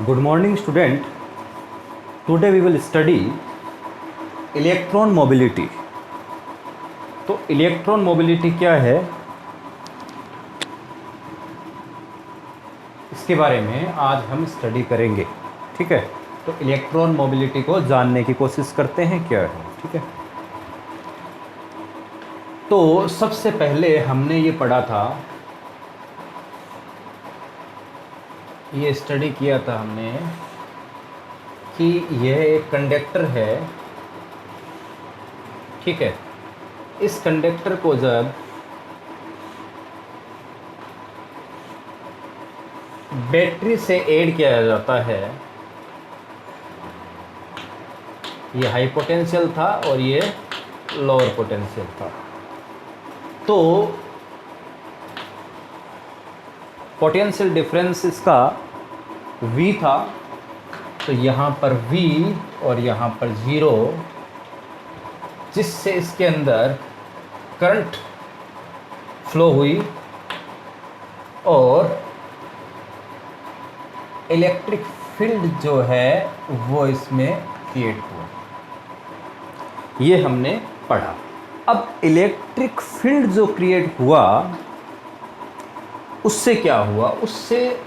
Good morning student. Today we will study electron mobility. तो electron mobility क्या है इसके बारे में आज हम स्टडी करेंगे। ठीक है, तो इलेक्ट्रॉन मोबिलिटी को जानने की कोशिश करते हैं क्या है। ठीक है, तो सबसे पहले हमने ये पढ़ा था, ये स्टडी किया था हमने कि यह एक कंडक्टर है। ठीक है, इस कंडक्टर को जब बैटरी से ऐड किया जाता है, ये हाई पोटेंशियल था और ये लोअर पोटेंशियल था, तो पोटेंशियल डिफरेंस इसका V था, तो यहाँ पर V और यहाँ पर 0, जिससे इसके अंदर करंट फ्लो हुई और इलेक्ट्रिक फील्ड जो है वो इसमें क्रिएट हुआ। ये हमने पढ़ा। अब इलेक्ट्रिक फील्ड जो क्रिएट हुआ उससे क्या हुआ, उससे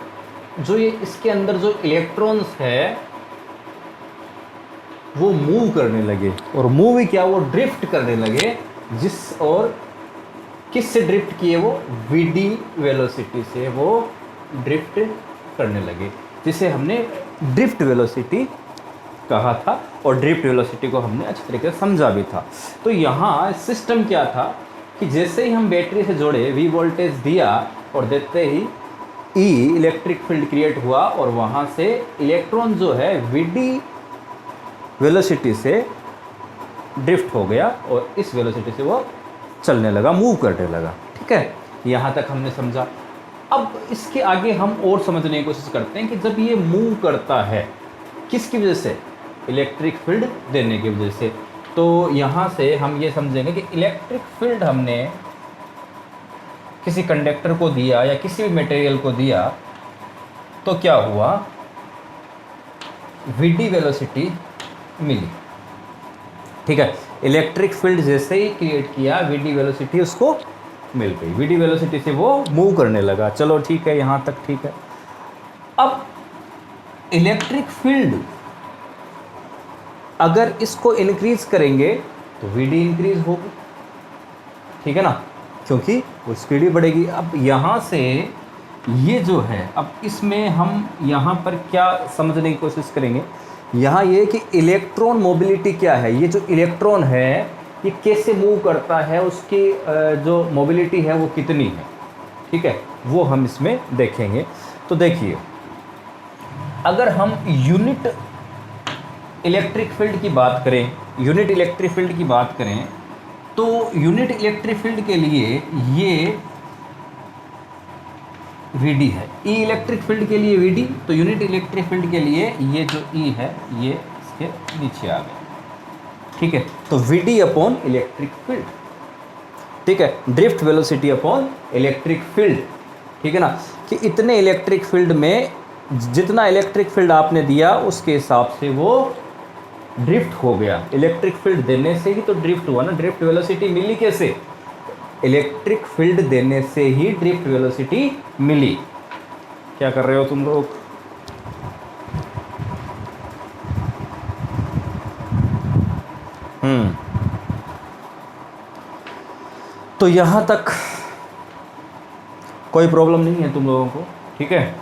जो ये इसके अंदर जो इलेक्ट्रॉन्स है वो मूव करने लगे, और मूव ही क्या, वो ड्रिफ्ट करने लगे। जिस और किस से ड्रिफ्ट किए, वो वीडी वेलोसिटी से वो ड्रिफ्ट करने लगे, जिसे हमने ड्रिफ्ट वेलोसिटी कहा था, और ड्रिफ्ट वेलोसिटी को हमने अच्छी तरीके से समझा भी था। तो यहाँ सिस्टम क्या था कि जैसे ही हम बैटरी से जोड़े, वी वोल्टेज दिया और देते ही ई इलेक्ट्रिक फील्ड क्रिएट हुआ, और वहाँ से इलेक्ट्रॉन जो है वीडी वेलोसिटी से ड्रिफ्ट हो गया और इस वेलोसिटी से वो चलने लगा, मूव करने लगा। ठीक है, यहाँ तक हमने समझा। अब इसके आगे हम और समझने की कोशिश करते हैं कि जब ये मूव करता है किसकी वजह से, इलेक्ट्रिक फील्ड देने की वजह से। तो यहाँ से हम ये समझेंगे कि इलेक्ट्रिक फील्ड हमने किसी कंडक्टर को दिया या किसी भी मटेरियल को दिया, तो क्या हुआ, वीडी वेलोसिटी मिली। ठीक है, इलेक्ट्रिक फील्ड जैसे ही क्रिएट किया, वीडी वेलोसिटी उसको मिल गई, वीडी वेलोसिटी से वो मूव करने लगा। चलो ठीक है, यहाँ तक ठीक है। अब इलेक्ट्रिक फील्ड अगर इसको इंक्रीज करेंगे तो वीडी इंक्रीज होगी, ठीक है ना, क्योंकि वो स्पीड भी बढ़ेगी। अब यहाँ से ये जो है, अब इसमें हम यहाँ पर क्या समझने की कोशिश करेंगे, यहाँ ये कि इलेक्ट्रॉन मोबिलिटी क्या है, ये जो इलेक्ट्रॉन है ये कैसे मूव करता है, उसकी जो मोबिलिटी है वो कितनी है। ठीक है, वो हम इसमें देखेंगे। तो देखिए, अगर हम यूनिट इलेक्ट्रिक फील्ड की बात करें, यूनिट इलेक्ट्रिक फील्ड की बात करें, तो यूनिट इलेक्ट्रिक फील्ड के लिए ये Vd है, ई इलेक्ट्रिक फील्ड के लिए Vd, तो यूनिट इलेक्ट्रिक फील्ड के लिए ये जो E है ये इसके नीचे आ गया। ठीक है, तो Vd अपॉन इलेक्ट्रिक फील्ड, ठीक है, drift velocity upon electric field. ठीक है ना, कि इतने इलेक्ट्रिक फील्ड में जितना इलेक्ट्रिक फील्ड आपने दिया उसके हिसाब से वो ड्रिफ्ट हो गया। इलेक्ट्रिक फील्ड देने से ही तो ड्रिफ्ट हुआ ना, ड्रिफ्ट वेलोसिटी मिली कैसे, इलेक्ट्रिक फील्ड देने से ही ड्रिफ्ट वेलोसिटी मिली। क्या कर रहे हो तुम लोग? तो यहां तक कोई प्रॉब्लम नहीं है तुम लोगों को? ठीक है,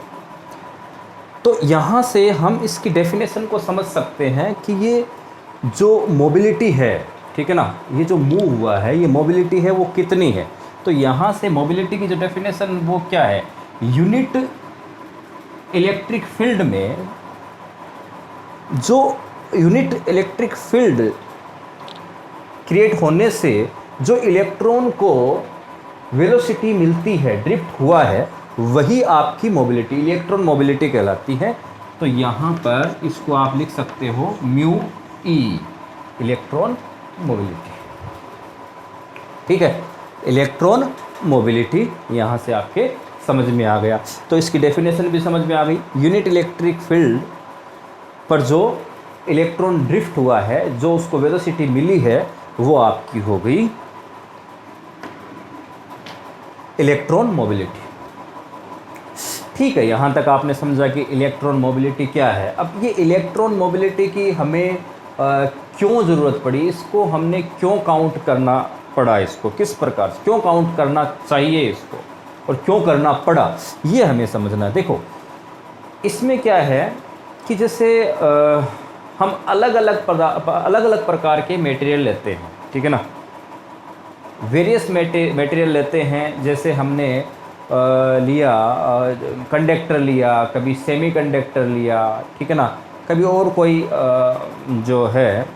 तो यहां से हम इसकी डेफिनेशन को समझ सकते हैं कि ये जो मोबिलिटी है, ठीक है ना, ये जो मूव हुआ है, ये मोबिलिटी है वो कितनी है। तो यहाँ से मोबिलिटी की जो डेफिनेशन वो क्या है, यूनिट इलेक्ट्रिक फील्ड में जो यूनिट इलेक्ट्रिक फील्ड क्रिएट होने से जो इलेक्ट्रॉन को वेलोसिटी मिलती है, ड्रिफ्ट हुआ है, वही आपकी मोबिलिटी, इलेक्ट्रॉन मोबिलिटी कहलाती है। तो यहाँ पर इसको आप लिख सकते हो म्यू ई, इलेक्ट्रॉन मोबिलिटी। ठीक है, इलेक्ट्रॉन मोबिलिटी यहाँ से आपके समझ में आ गया। तो इसकी डेफिनेशन भी समझ में आ गई। यूनिट इलेक्ट्रिक फील्ड पर जो इलेक्ट्रॉन ड्रिफ्ट हुआ है, जो उसको वेलोसिटी मिली है, वो आपकी हो गई इलेक्ट्रॉन मोबिलिटी। ठीक है, यहाँ तक आपने समझा कि इलेक्ट्रॉन मोबिलिटी क्या है। अब ये इलेक्ट्रॉन मोबिलिटी की हमें क्यों ज़रूरत पड़ी, इसको हमने क्यों काउंट करना पड़ा, इसको किस प्रकार से क्यों काउंट करना चाहिए इसको, और क्यों करना पड़ा, ये हमें समझना है। देखो इसमें क्या है कि जैसे हम अलग अलग प्रकार के मटेरियल लेते हैं, ठीक है ना, वेरियस मटेरियल लेते हैं। जैसे हमने लिया कंडक्टर लिया, कभी सेमी कंडक्टर लिया, ठीक है ना, कभी और कोई जो है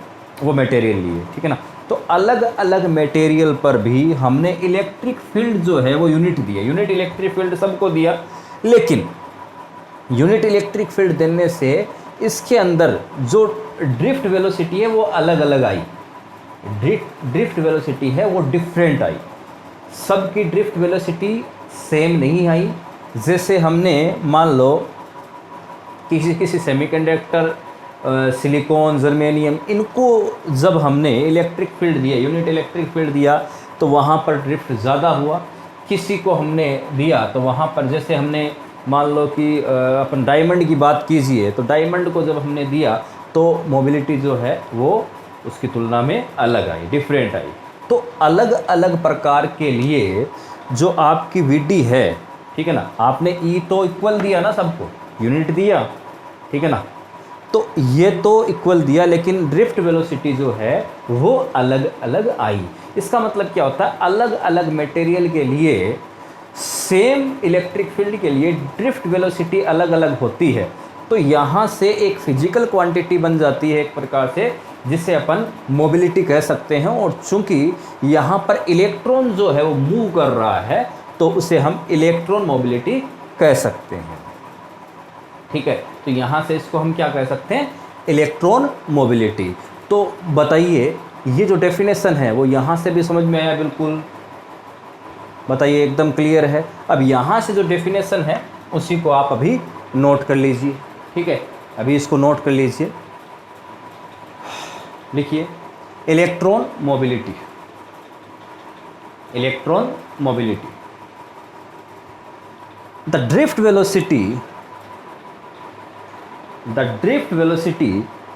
वो मटेरियल लिए, ठीक है ना। तो अलग अलग मटेरियल पर भी हमने इलेक्ट्रिक फील्ड जो है वो यूनिट दिया, यूनिट इलेक्ट्रिक फील्ड सबको दिया। लेकिन यूनिट इलेक्ट्रिक फील्ड देने से इसके अंदर जो ड्रिफ्ट वेलोसिटी है वो अलग अलग आई, ड्रिफ्ट वेलोसिटी है वो डिफरेंट आई, सबकी ड्रिफ्ट वेलोसिटी सेम नहीं आई। जैसे हमने मान लो किसी सेमीकंडक्टर, सिलिकॉन, जर्मेनियम, इनको जब हमने इलेक्ट्रिक फील्ड दिया, यूनिट इलेक्ट्रिक फील्ड दिया, तो वहाँ पर ड्रिफ्ट ज़्यादा हुआ। किसी को हमने दिया तो वहाँ पर, जैसे हमने मान लो कि अपन डायमंड की बात कीजिए, तो डायमंड को जब हमने दिया तो मोबिलिटी जो है वो उसकी तुलना में अलग आई, डिफरेंट आई। तो अलग अलग प्रकार के लिए जो आपकी वीडी है, ठीक है ना, आपने ई तो इक्वल दिया ना, सबको यूनिट दिया, ठीक है ना, तो ये तो इक्वल दिया, लेकिन ड्रिफ्ट वेलोसिटी जो है वो अलग अलग आई। इसका मतलब क्या होता है, अलग अलग मटेरियल के लिए सेम इलेक्ट्रिक फील्ड के लिए ड्रिफ्ट वेलोसिटी अलग अलग होती है। तो यहाँ से एक फिजिकल क्वांटिटी बन जाती है एक प्रकार से, जिसे अपन मोबिलिटी कह सकते हैं। और चूंकि यहाँ पर इलेक्ट्रॉन जो है वो मूव कर रहा है, तो उसे हम इलेक्ट्रॉन मोबिलिटी कह सकते हैं, ठीक है। तो यहाँ से इसको हम क्या कह सकते हैं, इलेक्ट्रॉन मोबिलिटी। तो बताइए ये जो डेफिनेशन है वो यहाँ से भी समझ में आया, बिल्कुल बताइए, एकदम क्लियर है। अब यहाँ से जो डेफिनेशन है उसी को आप अभी नोट कर लीजिए, ठीक है। अभी इसको नोट कर लीजिए, लिखिए electron mobility, electron mobility, the drift velocity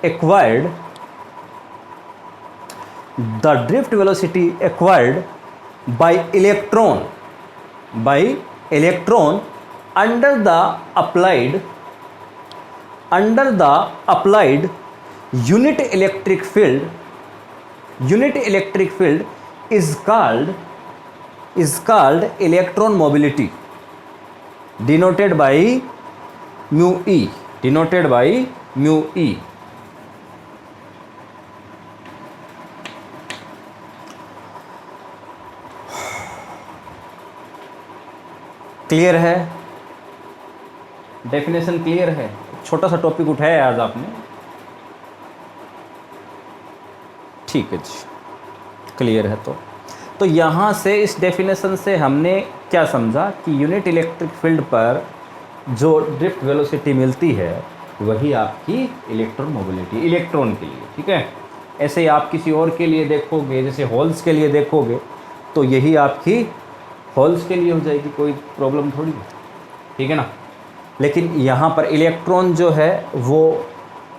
acquired, the drift velocity acquired by electron under the applied unit electric field is called electron mobility, denoted by mu e, clear है, डेफिनेशन क्लियर है। छोटा सा topic उठाया आज आपने, ठीक है जी, clear है। तो यहाँ से इस डेफिनेशन से हमने क्या समझा कि यूनिट इलेक्ट्रिक फील्ड पर जो ड्रिफ्ट वेलोसिटी मिलती है वही आपकी इलेक्ट्रॉन मोबिलिटी, इलेक्ट्रॉन के लिए, ठीक है। ऐसे ही आप किसी और के लिए देखोगे, जैसे होल्स के लिए देखोगे, तो यही आपकी होल्स के लिए हो जाएगी, कोई प्रॉब्लम थोड़ी है, ठीक है ना। लेकिन यहाँ पर इलेक्ट्रॉन जो है वो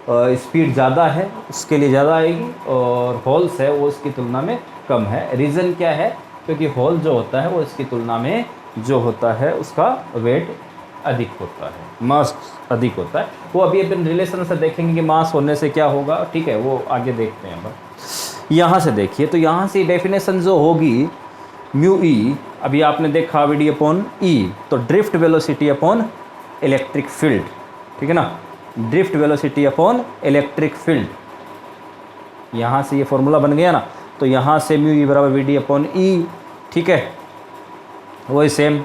स्पीड ज़्यादा है, उसके लिए ज़्यादा आएगी, और होल्स है वो इसकी तुलना में कम है। रीज़न क्या है, क्योंकि होल जो होता है वो इसकी तुलना में जो होता है उसका वेट अधिक होता है, मास अधिक होता है। वो अभी अपन रिलेशन से देखेंगे कि मास होने से क्या होगा, ठीक है, वो आगे देखते हैं। हम यहाँ से देखिए, तो यहाँ से डेफिनेशन जो होगी म्यू ई, अभी आपने देखा वी डी अपॉन ई, तो drift velocity upon electric field, ठीक है ना, drift velocity upon electric field. यहाँ से ये फॉर्मूला बन गया ना, तो यहाँ से म्यू ई बराबर वी डी अपॉन ई, ठीक है, वही सेम।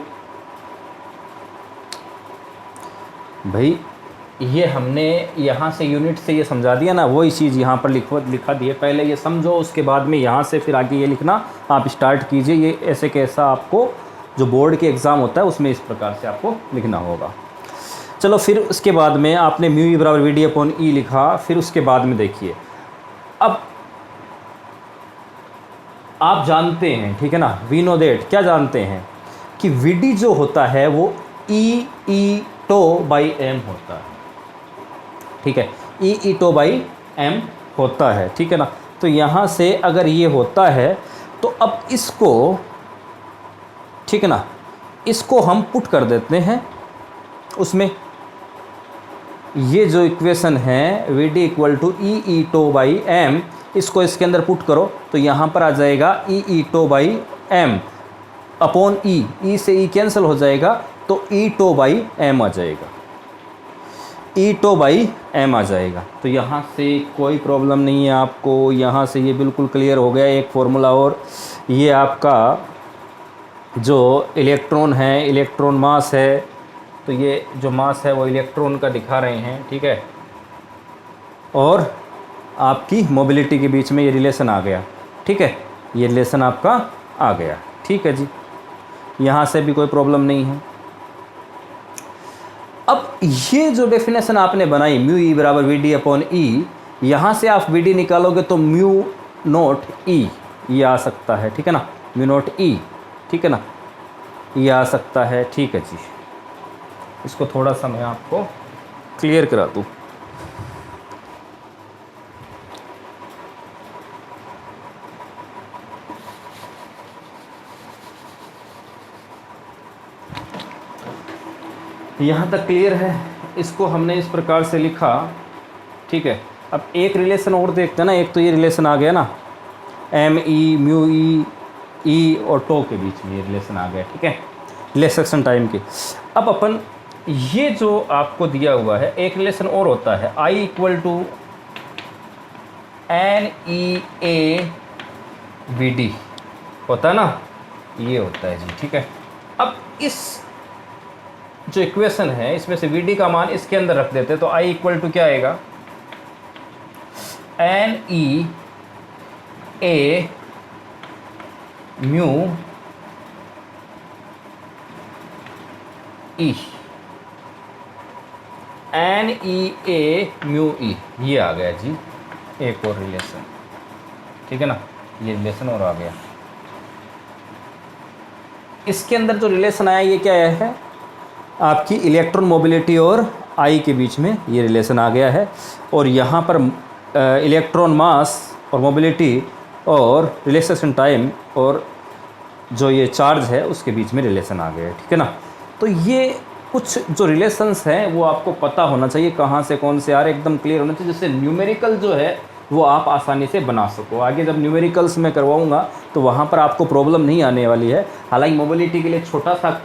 भाई ये हमने यहाँ से यूनिट से ये समझा दिया ना, वही चीज़ यहाँ पर लिखा दिए। पहले ये समझो, उसके बाद में यहाँ से फिर आगे ये लिखना आप स्टार्ट कीजिए। ये ऐसे कैसा आपको जो बोर्ड के एग्ज़ाम होता है उसमें इस प्रकार से आपको लिखना होगा। चलो फिर उसके बाद में आपने म्यू ई बराबर वी डी अपॉन ई लिखा, फिर उसके बाद में देखिए अब आप जानते हैं, ठीक है ना, वी नो दैट, क्या जानते हैं कि वी डी जो होता है वो ई टो बाई एम होता है, ठीक है, ई टो बाई एम होता है, ठीक है ना। तो यहाँ से अगर ये होता है तो अब इसको, ठीक है ना, इसको हम पुट कर देते हैं उसमें, ये जो इक्वेशन है v d equal to e tau by m, इसको इसके अंदर पुट करो तो यहाँ पर आ जाएगा ई टो बाई एम अपॉन ई से ई कैंसिल हो जाएगा तो ई टो बाई एम आ जाएगा, ई टो बाई एम आ जाएगा। तो यहाँ से कोई प्रॉब्लम नहीं है आपको, यहाँ से ये बिल्कुल क्लियर हो गया एक फॉर्मूला। और ये आपका जो इलेक्ट्रॉन है, इलेक्ट्रॉन मास है, तो ये जो मास है वो इलेक्ट्रॉन का दिखा रहे हैं, ठीक है, और आपकी मोबिलिटी के बीच में ये रिलेशन आ गया, ठीक है, ये रिलेशन आपका आ गया, ठीक है जी, यहाँ से भी कोई प्रॉब्लम नहीं है। अब ये जो डेफिनेशन आपने बनाई म्यू ई बराबर वी डी अपॉन ई, यहाँ से आप वी डी निकालोगे तो म्यू नोट ई ये आ सकता है, ठीक है ना, म्यू नोट ई, ठीक है ना, ये आ सकता है, ठीक है जी। इसको थोड़ा सा मैं आपको क्लियर करा दूँ। यहाँ तक क्लियर है, इसको हमने इस प्रकार से लिखा, ठीक है। अब एक रिलेशन और देखते हैं ना, एक तो ये रिलेशन आ गया ना एम ई म्यू ई और टो के बीच में ये रिलेशन आ गया, ठीक है, रिलेक्सेशन टाइम के। अब अपन ये जो आपको दिया हुआ है एक रिलेशन और होता है I equal to N E A V D होता है ना, ये होता है जी, ठीक है। अब इस जो इक्वेशन है इसमें से वी डी का मान इसके अंदर रख देते हैं तो आई इक्वल टू क्या आएगा, एन ई ए म्यू ई, एन ई ए म्यू ई, ये आ गया जी एक और रिलेशन, ठीक है ना, ये रिलेशन और आ गया। इसके अंदर जो रिलेशन आया ये क्या है, आपकी इलेक्ट्रॉन मोबिलिटी और आई के बीच में ये रिलेशन आ गया है, और यहाँ पर इलेक्ट्रॉन मास और मोबिलिटी और रिलेक्सेशन टाइम और जो ये चार्ज है उसके बीच में रिलेशन आ गया है, ठीक है ना। तो ये कुछ जो रिलेशंस हैं वो आपको पता होना चाहिए, कहाँ से कौन से आ रहे, एकदम क्लियर होना चाहिए, जिससे न्यूमेरिकल जो है वो आप आसानी से बना सको। आगे जब न्यूमेरिकल्स में करवाऊँगा तो वहाँ पर आपको प्रॉब्लम नहीं आने वाली है। हालांकि मोबिलिटी के लिए छोटा सा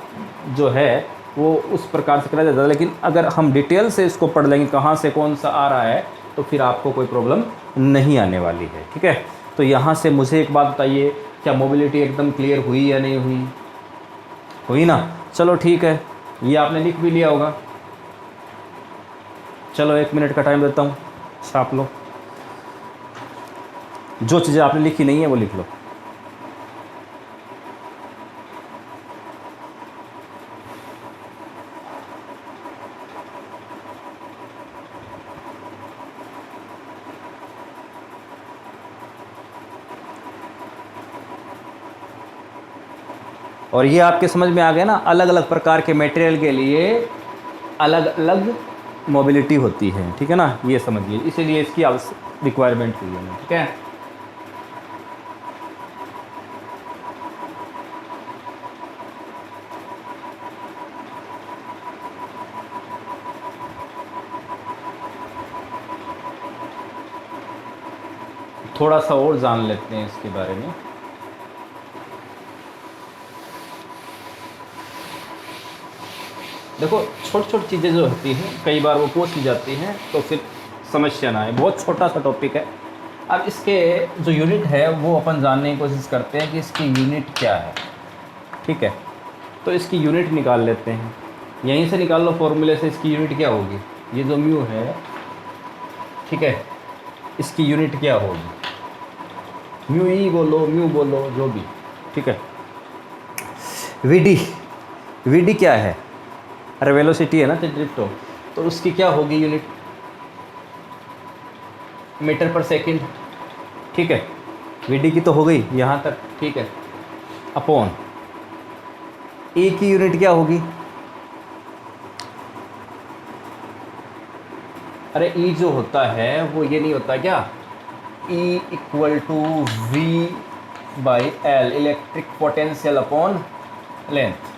जो है वो उस प्रकार से करा जाता है, लेकिन अगर हम डिटेल से इसको पढ़ लेंगे कहाँ से कौन सा आ रहा है तो फिर आपको कोई प्रॉब्लम नहीं आने वाली है, ठीक है। तो यहाँ से मुझे एक बात बताइए, क्या मोबिलिटी एकदम क्लियर हुई या नहीं हुई, हुई ना। चलो ठीक है, ये आपने लिख भी लिया होगा। चलो 1 मिनट का टाइम देता हूँ, छाप लो, जो चीज़ें आपने लिखी नहीं है वो लिख लो। और ये आपके समझ में आ गया ना, अलग अलग प्रकार के मटेरियल के लिए अलग अलग मोबिलिटी होती है, ठीक है ना, ये समझिए, इसीलिए इसकी रिक्वायरमेंट हुई है, ठीक है। थोड़ा सा और जान लेते हैं इसके बारे में। देखो छोटी छोटी चीज़ें जो होती हैं कई बार वो पूछ ली जाती हैं तो फिर समस्या ना आए, बहुत छोटा सा टॉपिक है। अब इसके जो यूनिट है वो अपन जानने की कोशिश करते हैं कि इसकी यूनिट क्या है, ठीक है। तो इसकी यूनिट निकाल लेते हैं, यहीं से निकाल लो फॉर्मूले से, इसकी यूनिट क्या होगी, ये जो म्यू है, ठीक है, इसकी यूनिट क्या होगी, म्यू ई बोलो म्यू बोलो जो भी, ठीक है। वीडी, वीडी क्या है? अरे वेलोसिटी है ना, तो ड्रिफ्ट हो तो उसकी क्या होगी यूनिट? मीटर पर सेकंड, ठीक है। वीडी की तो हो गई यहाँ तक, ठीक है। अपॉन ए की यूनिट क्या होगी? अरे ई जो होता है वो ये नहीं होता क्या, e equal to v by l, electric potential upon length.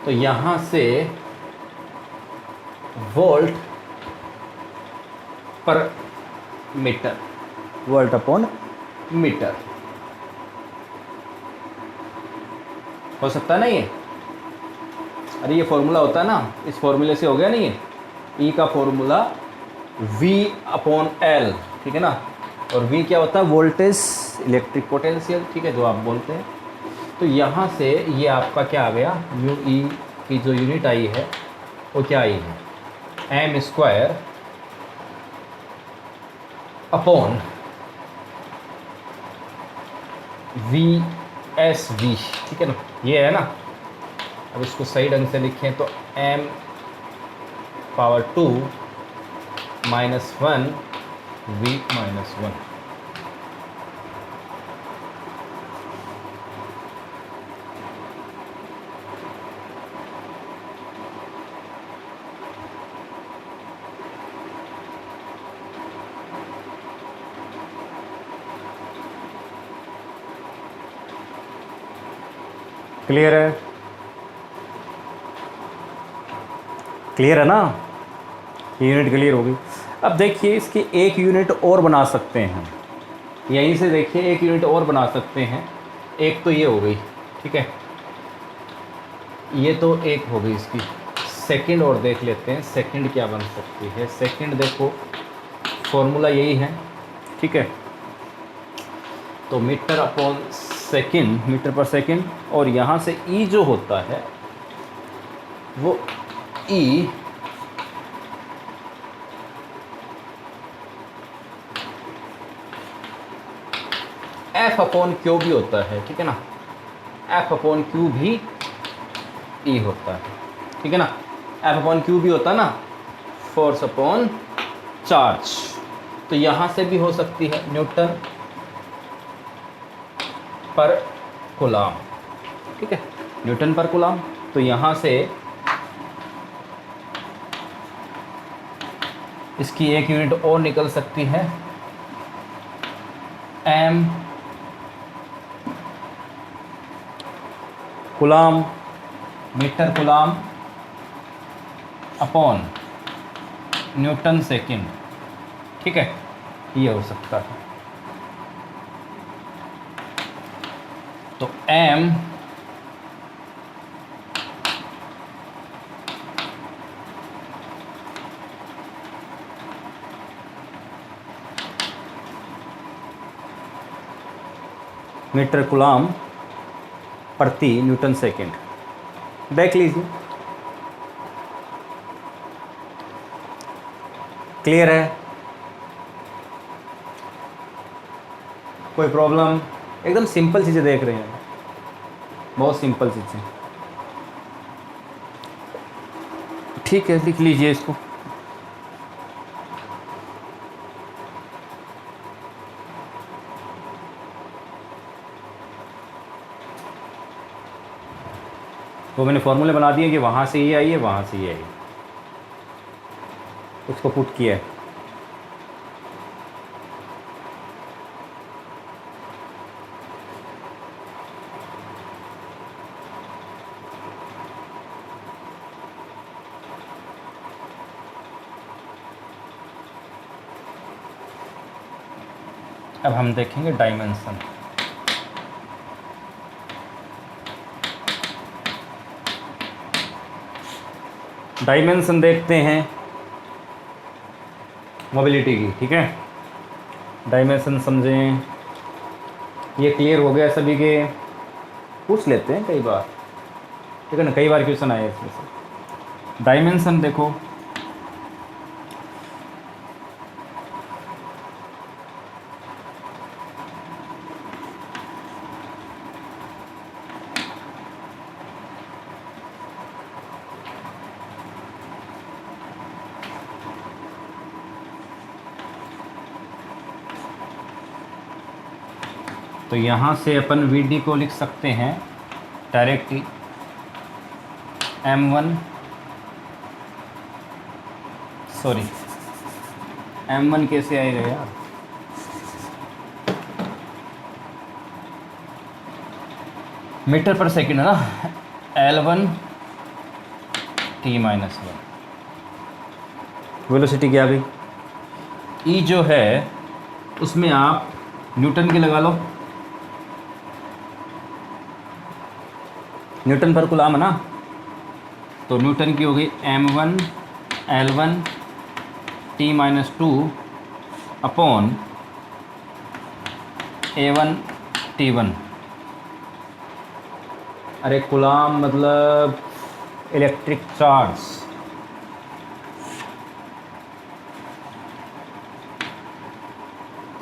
तो यहाँ से वोल्ट पर मीटर, वोल्ट अपॉन मीटर हो सकता है ना ये? अरे ये फॉर्मूला होता है ना, इस फॉर्मूले से हो गया नहीं ये, ई का फॉर्मूला V अपॉन एल, ठीक है ना। और V क्या होता है? वोल्टेज, इलेक्ट्रिक पोटेंशियल, ठीक है, जो आप बोलते हैं। तो यहाँ से ये आपका क्या आ गया, म्यू ई की जो यूनिट आई है वो क्या आई है, m square upon v s v, ठीक है ना, ये है ना। अब इसको सही ढंग से लिखें तो m power 2 minus 1 v minus 1। Clear है? क्लियर है ना, यूनिट क्लियर होगी। अब देखिए इसकी एक यूनिट और बना सकते हैं, यहीं से देखिए एक यूनिट और बना सकते हैं। एक तो ये हो गई, ठीक है, ये तो एक हो गई इसकी। सेकंड और देख लेते हैं, सेकंड क्या बन सकती है। सेकंड देखो फॉर्मूला यही है, ठीक है। तो मीटर अपॉन सेकंड, मीटर पर सेकंड, और यहाँ से ई जो होता है वो ई एफ अपॉन क्यू भी होता है, ठीक है ना। एफ अपॉन क्यू भी ई होता है, ठीक है ना। एफ अपॉन क्यू भी होता है ना, फोर्स अपॉन चार्ज। तो यहाँ से भी हो सकती है न्यूटन पर कूलाम, ठीक है, न्यूटन पर कूलाम। तो यहाँ से इसकी एक यूनिट और निकल सकती है, m coulomb, metre coulomb upon newton second, ठीक है, ये हो सकता है। तो m मीटर कूलाम प्रति न्यूटन सेकंड, देख लीजिए। क्लियर है? कोई प्रॉब्लम? एकदम सिंपल चीज़ें देख रहे हैं, बहुत सिंपल चीज़ें, ठीक है, लिख लीजिए इसको। वो मैंने फॉर्मूले बना दिए कि वहाँ से ये आई है, वहाँ से ये आई, उसको पुट किया है। अब हम देखेंगे डायमेंशन। डायमेंशन देखते हैं मोबिलिटी की, ठीक है। डायमेंशन समझें, ये क्लियर हो गया सभी के? पूछ लेते हैं कई बार, ठीक है ना, कई बार क्वेश्चन आए इसमें से। डायमेंशन देखो, तो यहाँ से अपन वी डी को लिख सकते हैं डायरेक्टली M1 कैसे आएगा यार, मीटर पर सेकंड है ना, L1 T-1 वेलोसिटी क्या आ गई, ई जो है उसमें आप न्यूटन की लगा लो, न्यूटन पर कूलाम है ना, तो न्यूटन की हो गई M1 L1 T-2 upon A1 T1। अरे कूलाम मतलब electric charge,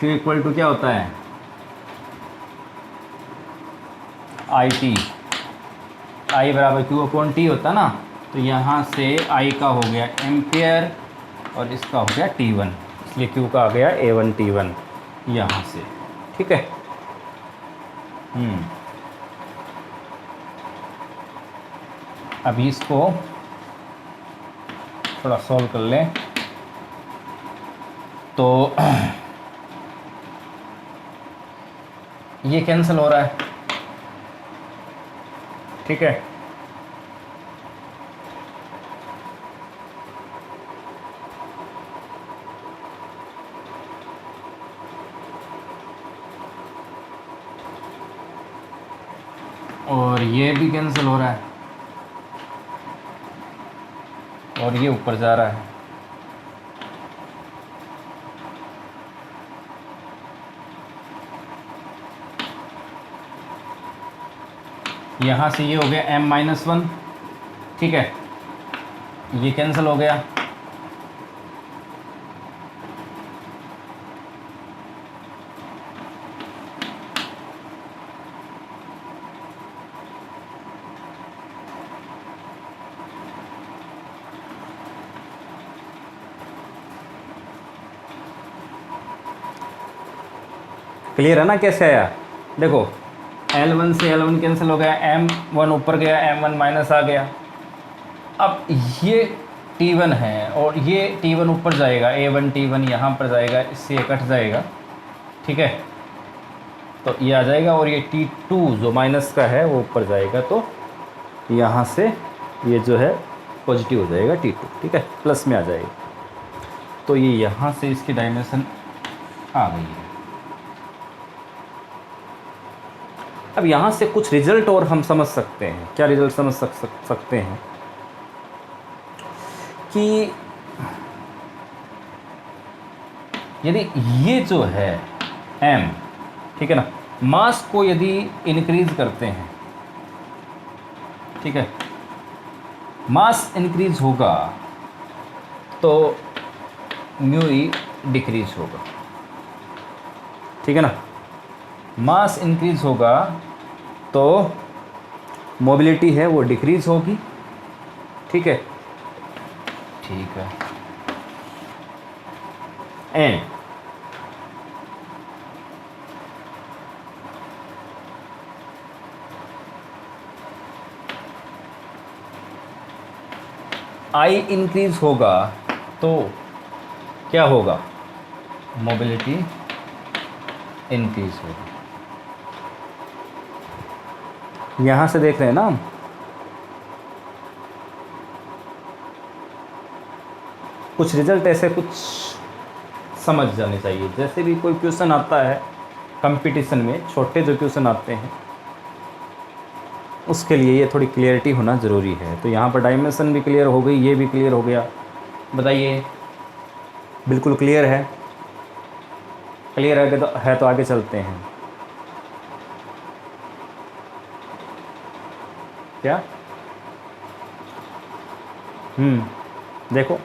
Q equal to क्या होता है, IT, I बराबर Q अपॉन T होता है ना, तो यहाँ से I का हो गया एम्पियर और इसका हो गया T1, इसलिए Q का आ गया A1 T1 यहाँ से, ठीक है। अभी इसको थोड़ा सॉल्व कर लें, तो ये कैंसिल हो रहा है, ठीक है। और ये भी कैंसिल हो रहा है और ये ऊपर जा रहा है, यहाँ से ये हो गया M-1, ठीक है, ये कैंसिल हो गया, क्लियर है ना कैसे आया, देखो L1 से L1 कैंसिल हो गया, M1 ऊपर गया, M1 माइनस आ गया, अब ये T1 है और ये T1 ऊपर जाएगा, A1 T1 यहाँ पर जाएगा, इससे कट जाएगा, ठीक है, तो ये आ जाएगा और ये T2 जो माइनस का है वो ऊपर जाएगा, तो यहाँ से ये जो है पॉजिटिव हो जाएगा T2, ठीक है, प्लस में आ जाएगा, तो ये यहाँ से इसकी डायमेंशन आ गई है। अब यहाँ से कुछ रिजल्ट और हम समझ सकते हैं, क्या रिजल्ट समझ सकते हैं कि यदि ये जो है M, ठीक है ना, मास को यदि इंक्रीज करते हैं, ठीक है, मास इंक्रीज होगा तो म्यू ई डिक्रीज होगा, ठीक है ना, मास इंक्रीज होगा तो मोबिलिटी है वो डिक्रीज होगी, ठीक है, ठीक है, एंड आई इंक्रीज होगा तो क्या होगा, मोबिलिटी इंक्रीज होगी। यहाँ से देख रहे हैं ना हम, कुछ रिजल्ट ऐसे कुछ समझ जाने चाहिए, जैसे भी कोई क्वेश्चन आता है कंपटीशन में, छोटे जो क्वेश्चन आते हैं उसके लिए ये थोड़ी क्लियरिटी होना ज़रूरी है। तो यहाँ पर डायमेंशन भी क्लियर हो गई, ये भी क्लियर हो गया, बताइए बिल्कुल क्लियर है, क्लियर है तो आगे चलते हैं, क्या देखो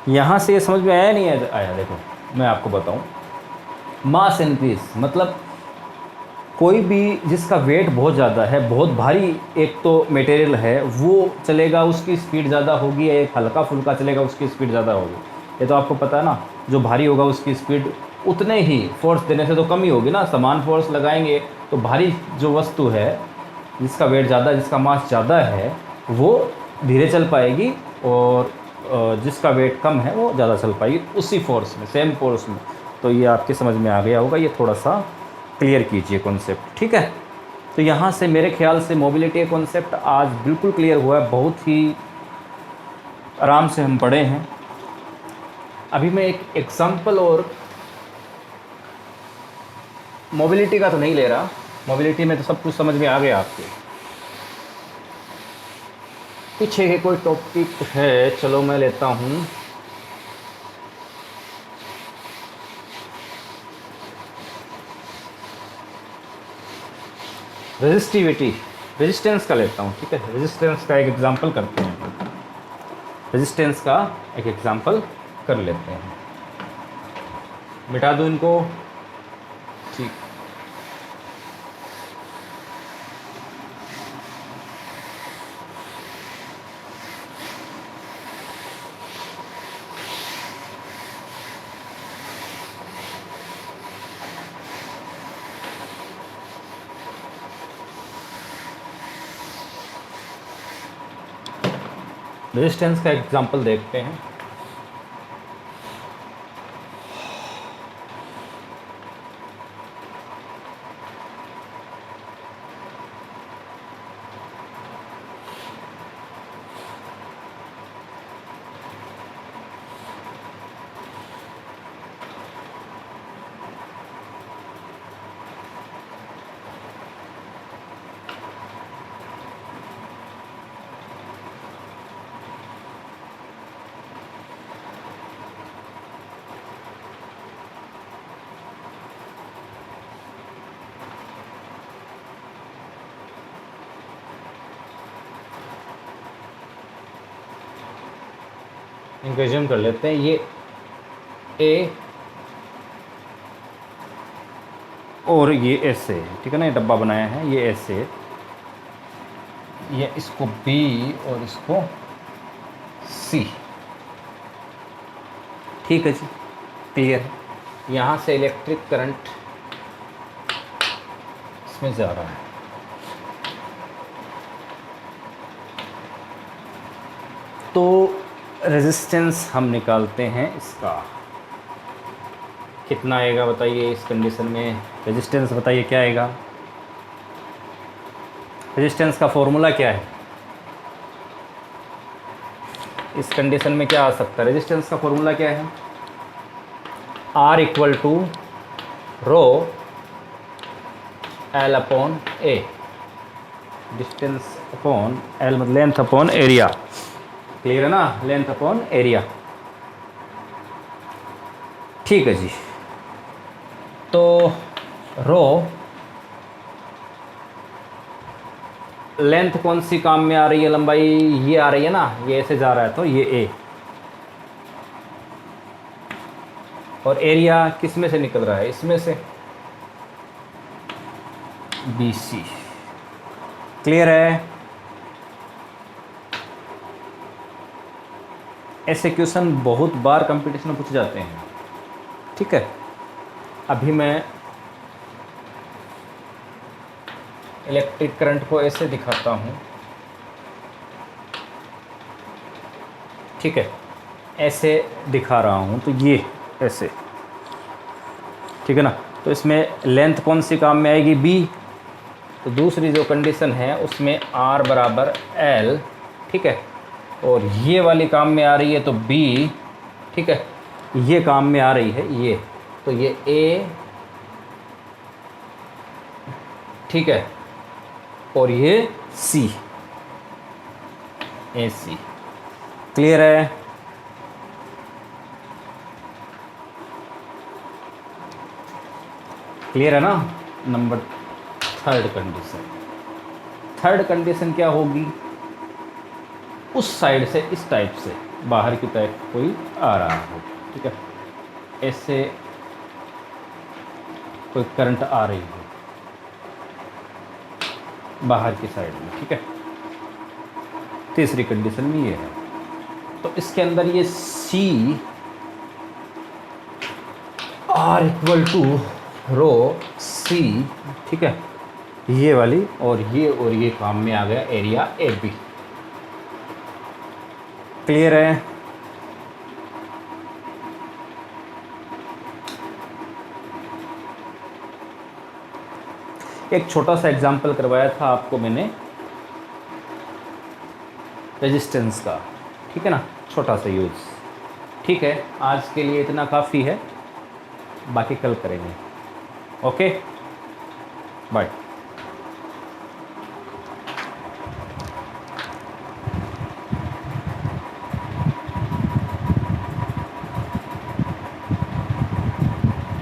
यहाँ से ये समझ में आया नहीं आया, देखो मैं आपको बताऊं, मास इंक्रीज मतलब कोई भी जिसका वेट बहुत ज़्यादा है, बहुत भारी एक तो मटेरियल है, वो चलेगा उसकी स्पीड ज़्यादा होगी, या एक हल्का फुल्का चलेगा उसकी स्पीड ज़्यादा होगी। ये तो आपको पता है ना, जो भारी होगा उसकी स्पीड उतने ही फोर्स देने से तो कम ही होगी ना। समान फोर्स लगाएंगे तो भारी जो वस्तु है, जिसका वेट ज़्यादा, जिसका मास ज़्यादा है, वो धीरे चल पाएगी, और जिसका वेट कम है वो ज़्यादा चल पाएगी उसी फोर्स में, सेम फोर्स में। तो ये आपके समझ में आ गया होगा, ये थोड़ा सा क्लियर कीजिए कॉन्सेप्ट, ठीक है। तो यहाँ से मेरे ख्याल से मोबिलिटी का कॉन्सेप्ट आज बिल्कुल क्लियर हुआ है, बहुत ही आराम से हम पढ़े हैं। अभी मैं एक एग्जांपल, और मोबिलिटी का तो नहीं ले रहा, मोबिलिटी में तो सब कुछ समझ में आ गया आपके। पीछे के कोई टॉपिक है, चलो मैं लेता हूँ। रेजिस्टिविटी, रेजिस्टेंस का लेता हूँ, ठीक है। रेजिस्टेंस का एक एग्जांपल करते हैं, रेजिस्टेंस का एक एग्जांपल कर लेते हैं। मिटा दूँ इनको, ठीक। रेजिस्टेंस का एग्जांपल देखते हैं। इनको एज्यूम कर लेते हैं, ये ए और ये ऐसे, ठीक है ना, ये डब्बा बनाया है, ये ऐसे, ये इसको बी और इसको सी, ठीक है जी, क्लियर है। यहाँ से इलेक्ट्रिक करंट इसमें जा रहा है, तो रेजिस्टेंस हम निकालते हैं इसका, कितना आएगा बताइए इस कंडीशन में। रेजिस्टेंस बताइए क्या आएगा, रेजिस्टेंस का फॉर्मूला क्या है इस कंडीशन में, क्या आ सकता है। रेजिस्टेंस का फॉर्मूला क्या है, R equal to rho L upon a, distance upon L मतलब लेंथ अपॉन एरिया, क्लियर है ना, लेंथ अपॉन एरिया, ठीक है जी। तो रो लेंथ कौन सी काम में आ रही है, लंबाई ये आ रही है ना, ये ऐसे जा रहा है तो ये ए, और एरिया किस में से निकल रहा है, इसमें से, बी सी, क्लियर है। ऐसे क्वेश्चन बहुत बार कंपटीशन में पूछे जाते हैं, ठीक है। अभी मैं इलेक्ट्रिक करंट को ऐसे दिखाता हूँ, ठीक है, ऐसे दिखा रहा हूँ, तो ये ऐसे, ठीक है ना। तो इसमें लेंथ कौन सी काम में आएगी, बी, तो दूसरी जो कंडीशन है उसमें R बराबर L, ठीक है, और ये वाली काम में आ रही है तो B, ठीक है, ये काम में आ रही है ये, तो ये A, ठीक है, और ये C, AC, क्लियर है। क्लियर है ना। Number third condition, third condition क्या होगी, उस साइड से इस टाइप से बाहर की तरफ कोई आ रहा हो, ठीक है, ऐसे कोई करंट आ रही है बाहर की साइड में, ठीक है। तीसरी कंडीशन में ये है, तो इसके अंदर ये सी आर इक्वल टू रो सी, ठीक है, ये वाली और ये काम में आ गया एरिया ए बी। क्लियर है? एक छोटा सा एग्जांपल करवाया था आपको मैंने रेजिस्टेंस का, ठीक है ना, छोटा सा यूज़। ठीक है, आज के लिए इतना काफ़ी है, बाकी कल करेंगे। Okay, bye.